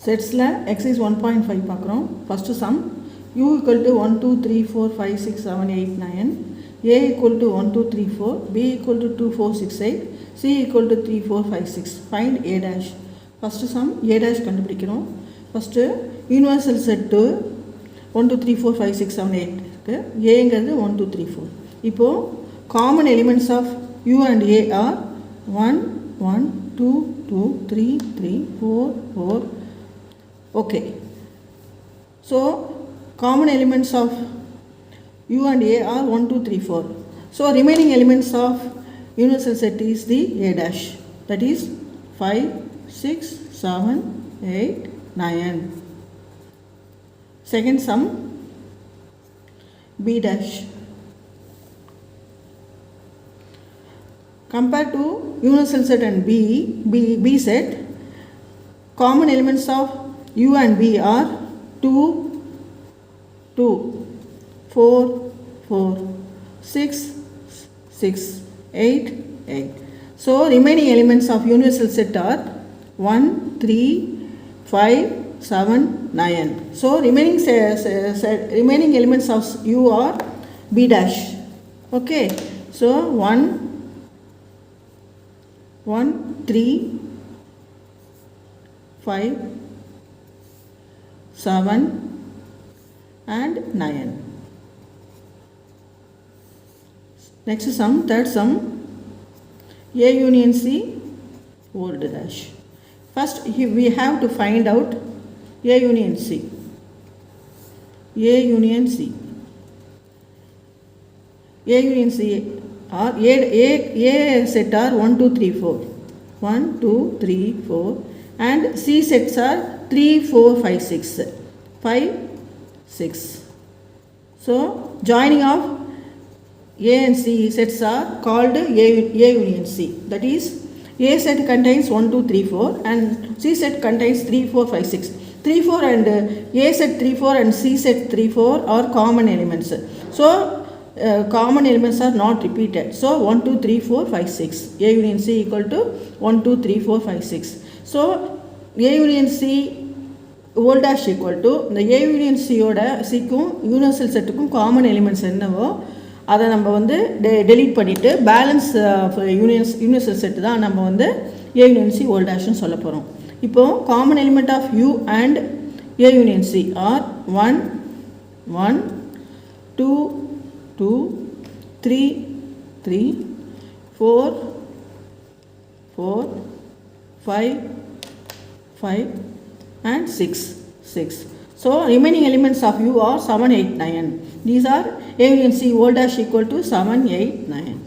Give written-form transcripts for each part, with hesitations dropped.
செட்ஸில் exercise 1.5 பார்க்குறோம். First some u equal to 1 2 3 4 5 6 7 8 9, a equal to 1 2 3 4, b equal to 2 4 6 8, c equal to 3 4 5 6. Find a dash. First some a dash கண்டுபிடிக்கிறோம். First universal set 1 2 3 4 5 6 7 8 இருக்குது. ஏங்கிறது 1 2 3 4. இப்போது common elements of u and a are 1 1 2 2 3 3 4 4. Okay, so common elements of u and a are 1 2 3 4. So remaining elements of universal set is the a dash, that is 5 6 7 8 9. Second sum b dash. Compared to universal set and b set, common elements of u and b are 2 2 4 4 6 6 8 8. So remaining elements of universal set are 1 3 5 7 9. So remaining elements of u are b dash. Okay, so 1 3 5 7 and 9. Next sum, third sum, a union c old dash. First we have to find out a union c. A union c. A union c are a set are 1 2 3 4. 1 2 3 4 and c sets are 3 4 5 6. 5 6. So joining of a and c sets are called a union c. That is, a set contains 1 2 3 4 and c set contains 3 4 5 6. 3 4 and a set 3 4 and c set 3 4 are common elements. So common elements are not repeated. So 1 2 3 4 5 6. A union c equal to 1 2 3 4 5 6. So a union c old dash equal to இந்த A union சியோட சிக்கும் universal செட்டுக்கும் common elements என்னவோ அதை நம்ம வந்து delete பண்ணிவிட்டு balance universal set தான் நம்ம வந்து ஏ யூனியன் சி ஓல் டேஷ்னு சொல்ல போகிறோம். இப்போது common element of u and a union c are 1 1 2 2 3 3 4 4 5 5 and 6 6. So remaining elements of u are 7 8 9. These are a union c old dash equal to 7 8 9.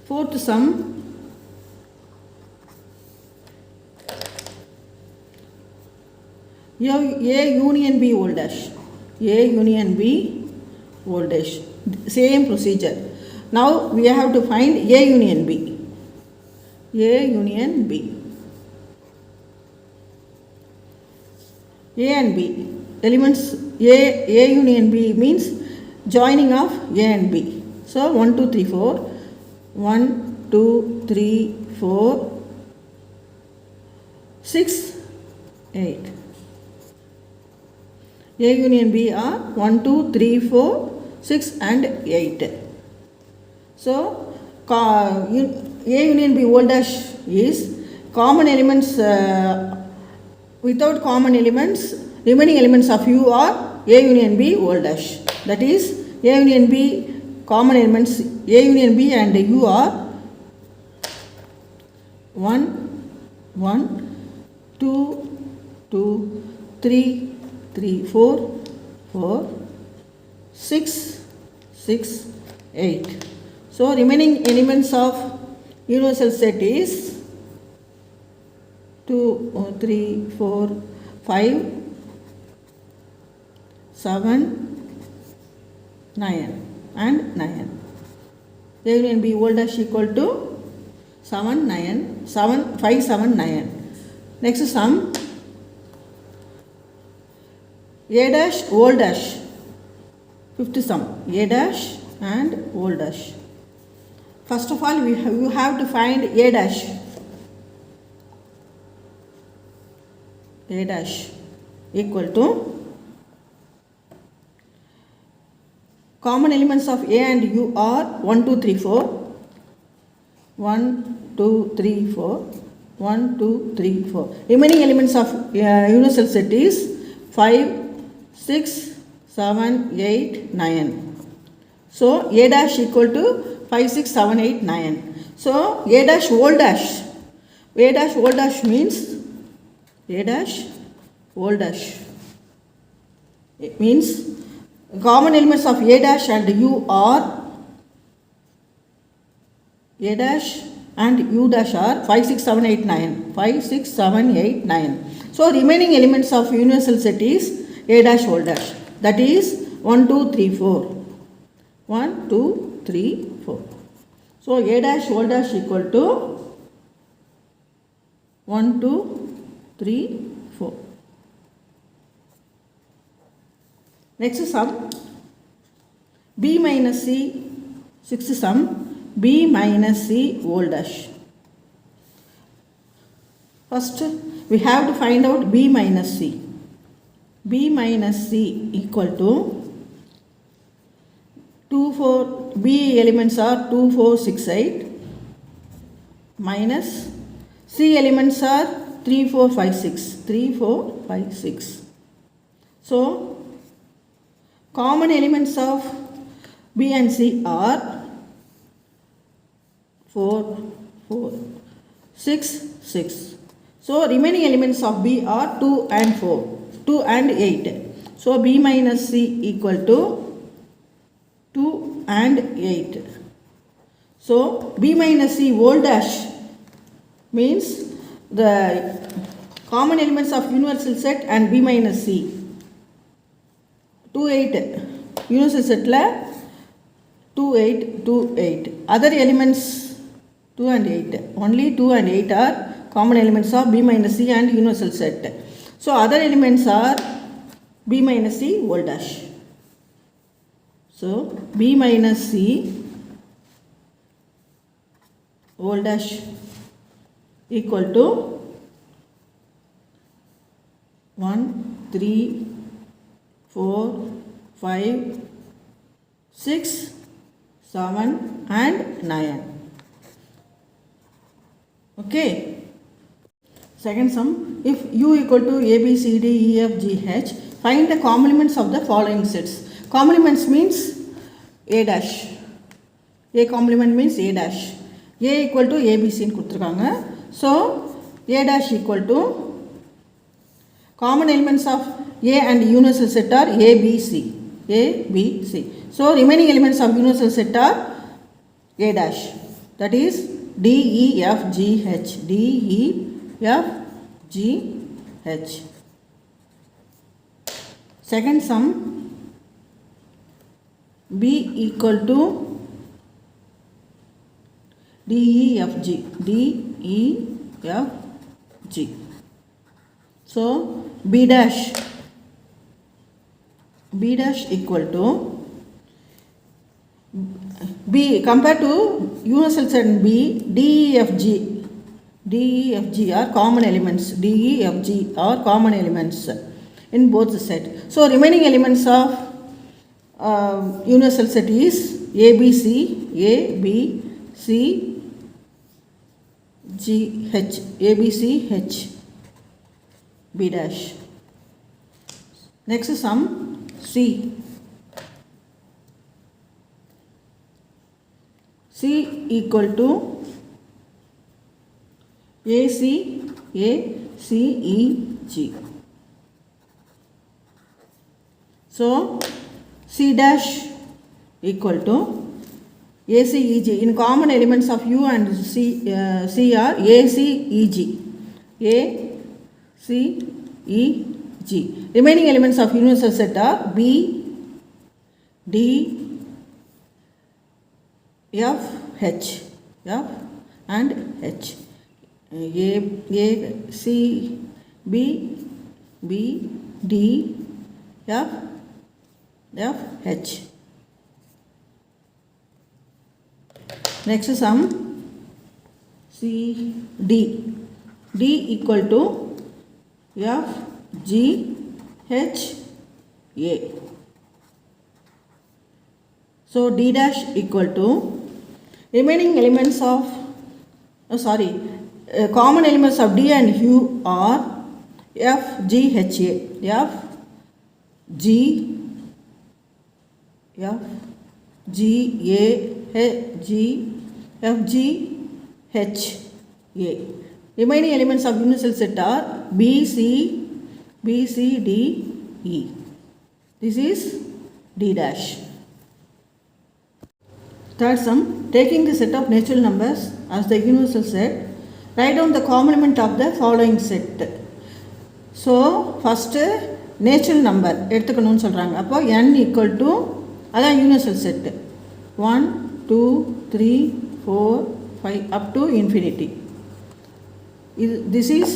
Fourth sum, a union b old dash. A union b old dash. Same procedure. Now we have to find a union b. A union b. A and b elements, a union b means joining of a and b. So 1 2 3 4 1 2 3 4 6 8. A union b are 1 2 3 4 6 and 8. So a union b old dash is common elements, without common elements, remaining elements of u are a union b old dash. That is, a union b common elements a union b and u are 1 1 2 2 3 3 4 4 6 6 8. So remaining elements of universal set is 2 3 4 5 7 9 and 9. A union b old dash equal to 7 9 7 5 7 9. Next sum, a dash old dash. Fifth sum, a dash and old dash. First of all, you have to find a dash. A dash equal to common elements of A and U are 1, 2, 3, 4. 1, 2, 3, 4. 1, 2, 3, 4. Remaining elements of universal set is 5, 6, 7, 8, 9. So A dash equal to 5, 6, 7, 8, 9. So A dash whole dash. A dash whole dash means A dash whole dash. It means common elements of A dash and U are A dash and U dash are 5, 6, 7, 8, 9. 5, 6, 7, 8, 9. So remaining elements of universal set is A dash whole dash. That is 1, 2, 3, 4. 1, 2, 3, 4. So A dash whole dash equal to 1, 2, 3, 4. Next sum, B minus C, sixth sum, B minus C whole dash. First, we have to find out B minus C. B minus C equal to 2, 4, B elements are 2, 4, 6, 8 minus C elements are 3, 4, 5, 6. 3, 4, 5, 6. So, common elements of B and C are 4, 4, 6, 6. So, remaining elements of B are 2 and 4, 2 and 8. So, B minus C equal to 2 and 8. So, B minus C whole dash means the common elements of universal set and B minus C. 2, 8. Universal set la 2, 8, 2, 8. Other elements 2 and 8. Only 2 and 8 are common elements of B minus C and universal set. So, other elements are B minus C whole dash. So, B minus C whole dash equal to 1, 3, 4, 5, 6, 7 and 9. Okay. Second sum, if U equal to A, B, C, D, E, F, G, H, find the complements of the following sets. Complements means A dash. A complement means A dash. A equal to A, B, C கொடுத்திருக்காங்க. So, A dash equal to common elements of A and universal set are A, B, C. A, B, C. So, remaining elements of universal set are A dash. That is D, E, F, G, H. D, E, F, G, H. Second sum, B equal to D, E, F, G. D, E, F, G. So, B dash equal to B compared to universal set B, D, E, F, G. D, E, F, G are common elements. D, E, F, G are common elements in both the set. So, remaining elements of universal set is A, B, C, A, B, C, G, H. A, B, C, H. B dash. Next sum, C. C equal to A, C, E, G. So, C dash equal to A, C, E, G. In common elements of U and C are A, C, E, G. A, C, E, G. Remaining elements of universal set are B, D, F, H. F and H. A, C, B, D, F, H. Next sum, C, D. D equal to F, G, H, A. So D dash equal to remaining elements of common elements of D and U are F, G, H, A. F, G, F, G, A, G, F, G, H, A. Remaining elements of universal set are B, C, D, E. This is D dash. Third sum, taking the set of natural numbers as the universal set, write down the complement of the following set. So, first natural number எடுத்துக்கணும்னு சொல்கிறாங்க. அப்போ n equal to அதான் universal set 1, 2, 3, 4, 5 up to infinity. This is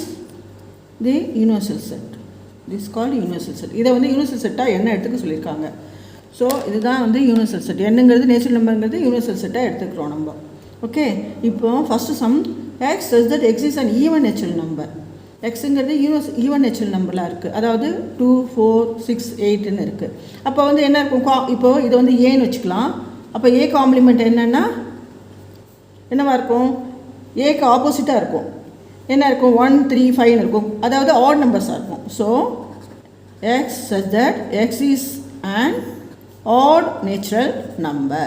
the universal set. This is called universal set. இதை வந்து universal செட்டாக என்ன எடுத்துக்க சொல்லியிருக்காங்க. ஸோ இதுதான் வந்து யூனிவர்சல் செட். என்னங்கிறது நேச்சுரல் நம்பருங்கிறது யூனிவர்சல் செட்டாக எடுத்துக்கிறோம் நம்ம. ஓகே, இப்போ first sum x such that x is an even natural number. எக்ஸுங்கிறது ஈவன் நேச்சுரல் நம்பர்லாம் இருக்குது. அதாவது 2, 4, 6, 8ன்னு இருக்குது. அப்போ வந்து என்ன இருக்கும், இப்போது இதை வந்து ஏன்னு வச்சுக்கலாம். அப்போ ஏ காம்ப்ளிமெண்ட் என்னென்னா என்னவா இருக்கும், ஏக்கு ஆப்போசிட்டாக இருக்கும். என்ன இருக்கும், 1, 3, 5ன்னு இருக்கும். அதாவது ஆட் நம்பர்ஸாக இருக்கும். So x such that x is an odd natural number.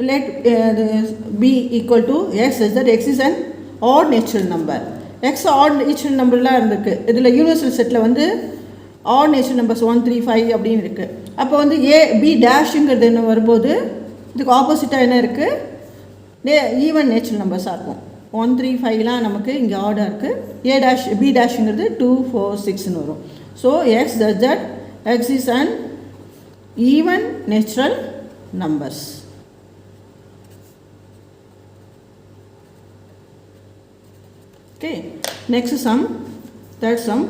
Let b equal to x such that x is an odd natural number. x odd natural numberலாம் இருக்கு. இதில் யூனிவர்சல் செட்டில் வந்து odd natural numbers 1, 3, 5 அப்படின்னு இருக்குது. அப்போ வந்து a b டேஷுங்கிறது என்ன வரும்போது இதுக்கு ஆப்போசிட்டாக என்ன இருக்குது, ஈவன் நேச்சுரல் நம்பர்ஸாக இருக்கும். 1, 3, 5லாம் நமக்கு இங்கே ஆர்டர் இருக்குது. ஏ டேஷ் பி டேஷுங்கிறது 2, 4, 6ன்னு வரும். So x does that x is an even natural numbers. Okay, next sum, third sum,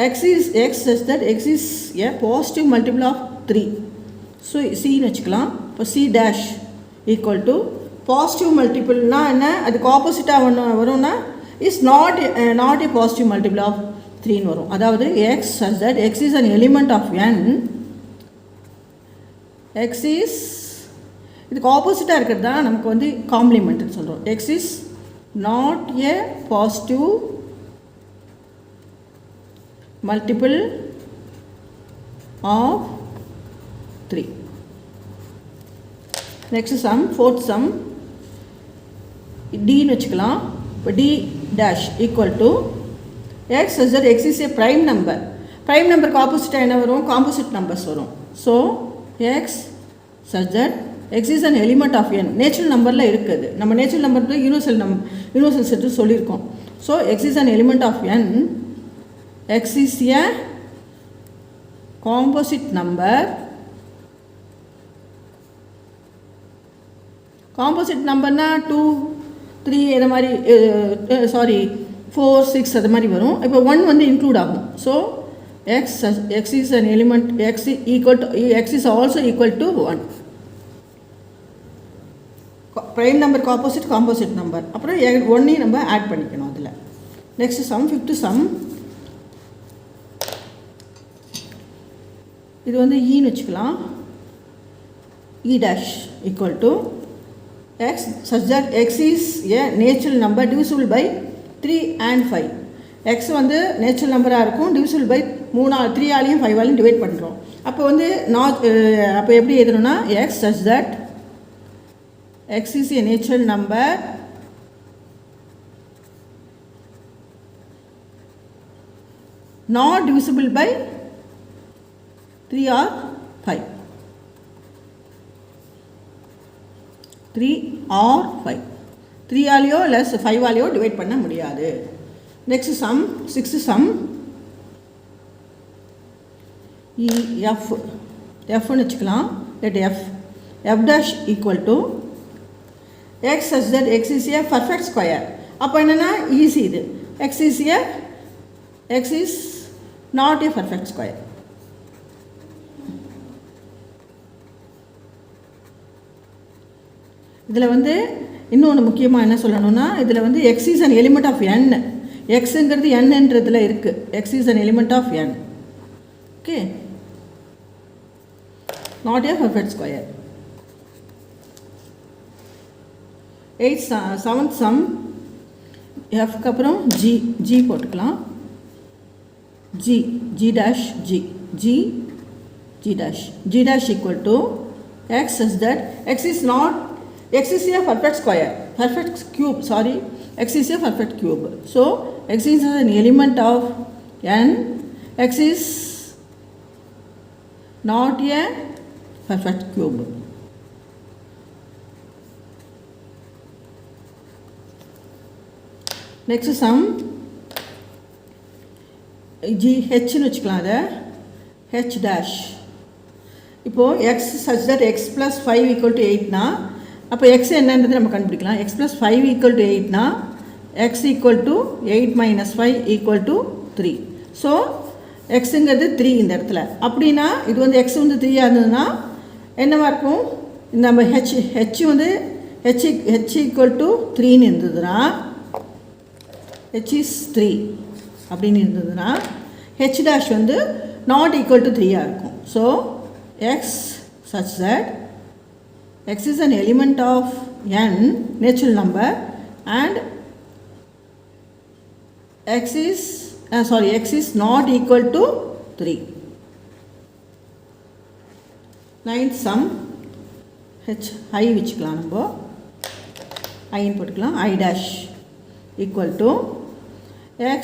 x such that x is a positive multiple of 3. So சின்னு வச்சுக்கலாம். இப்போ C dash equal to positive மல்டிபிள்னால் என்ன, அதுக்கு ஆப்போசிட்டாக ஒன்று வரும்னா is not a positive multiple of 3ன்னு வரும். அதாவது x such that x is an element of n. X is இதுக்கு ஆப்போசிட்டாக இருக்கிறது தான் நமக்கு வந்து காம்ப்ளிமெண்ட்னு சொல்கிறோம். X is not a positive multiple of 3. Next sum, fourth sum, டின்னு வச்சுக்கலாம். இப்போ D dash equal to x such that x is a prime number. Prime நம்பருக்கு ஆப்போசிட்டாக என்ன வரும், காம்போசிட் நம்பர்ஸ் வரும். So x such that x is an element of n. Natural நம்பரில் இருக்குது. நம்ம நேச்சுரல் நம்பர் யூனிவர்சல் செட்டு சொல்லியிருக்கோம். So x is an element of n. X is a composite number. Composite நம்பர்னா 2, 3 இது மாதிரி 4, 6 அது மாதிரி வரும். இப்போ 1 வந்து இன்க்ளூட் ஆகும். So x is an element, X is also equal to 1. Prime நம்பருக்கு ஆப்போசிட் காம்போசிட் நம்பர். அப்புறம் 1ஐயும் நம்ம ஆட் பண்ணிக்கணும் அதில். நெக்ஸ்ட் சம், ஃபிஃப்த்து சம், இது வந்து ஈன்னு வச்சுக்கலாம். E dash equal to x such that x is a natural number divisible by 3 and 5. x வந்து நேச்சுரல் நம்பராக இருக்கும், divisible by 3 ஆலையும் 5 ஆலையும் டிவைட் பண்ணுறோம். அப்போ வந்து அப்போ எப்படி எழுதணும்னா x such that x is a natural number not divisible by 3 or 5. 3 or 5. 3 ஆலையோ less 5 ஆலையோ divide பண்ண முடியாது. நெக்ஸ்ட் சம், சிக்ஸ்த் சம், எஃப்னு வச்சுக்கலாம். Let F dash equal to x such that x is A perfect square. அப்போ என்னென்னா easy இது. X is not A perfect square. இதில் வந்து இன்னொன்று முக்கியமாக என்ன சொல்லணும்னா, இதில் வந்து x is an element of n. xங்கிறது nன்றதில் இருக்குது. x is an element of n. Okay, not a perfect square. 7th sum fக்கு அப்புறம் g போட்டுக்கலாம். g dash equal to x such that x is a perfect square, perfect cube, sorry, x is a perfect cube. So x is an element of n, x is not a perfect cube. Next sum h னு வச்சுக்கலாம். அதை h dash. இப்போது x such that x plus 5 equal to 8னா அப்போ x என்னன்றது நம்ம கண்டுபிடிக்கலாம். x plus 5 equal to 8னா x equal to 8 minus 5 equal to 3. So xங்கிறது 3 இந்த இடத்துல. அப்படின்னா இது வந்து x வந்து 3 இருந்ததுன்னா என்னவா இருக்கும், இந்த நம்ம h வந்து h equal to 3ன்னு இருந்ததுன்னா, h is 3 அப்படின்னு இருந்ததுன்னா h dash வந்து not equal to 3 இருக்கும். So x such that x is an element of n, natural number, and x is not equal to 3. 9th sum h I வச்சுக்கலாம். நம்ம I போட்டுக்கலாம். I dash equal to x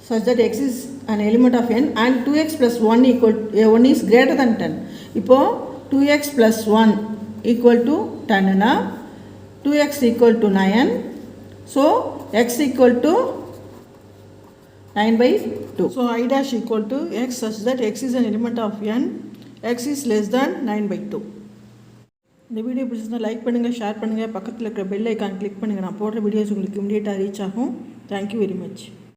such that x is an element of n and 2x plus 1 is greater than 10. இப்போ 2x plus 1 equal to 10 na 2x equal to 9. So x equal to 9/2. So I dash equal to x such that x is an element of n, x is less than 9/2. இந்த video பிடிச்சிருந்தா like பண்ணுங்கள், share பண்ணுங்கள், பக்கத்தில் இருக்கிற bell icon click பண்ணுங்கள். நான் போடுற videos உங்களுக்கு இமிடியேட்டாக ரீச் ஆகும். Thank you very much.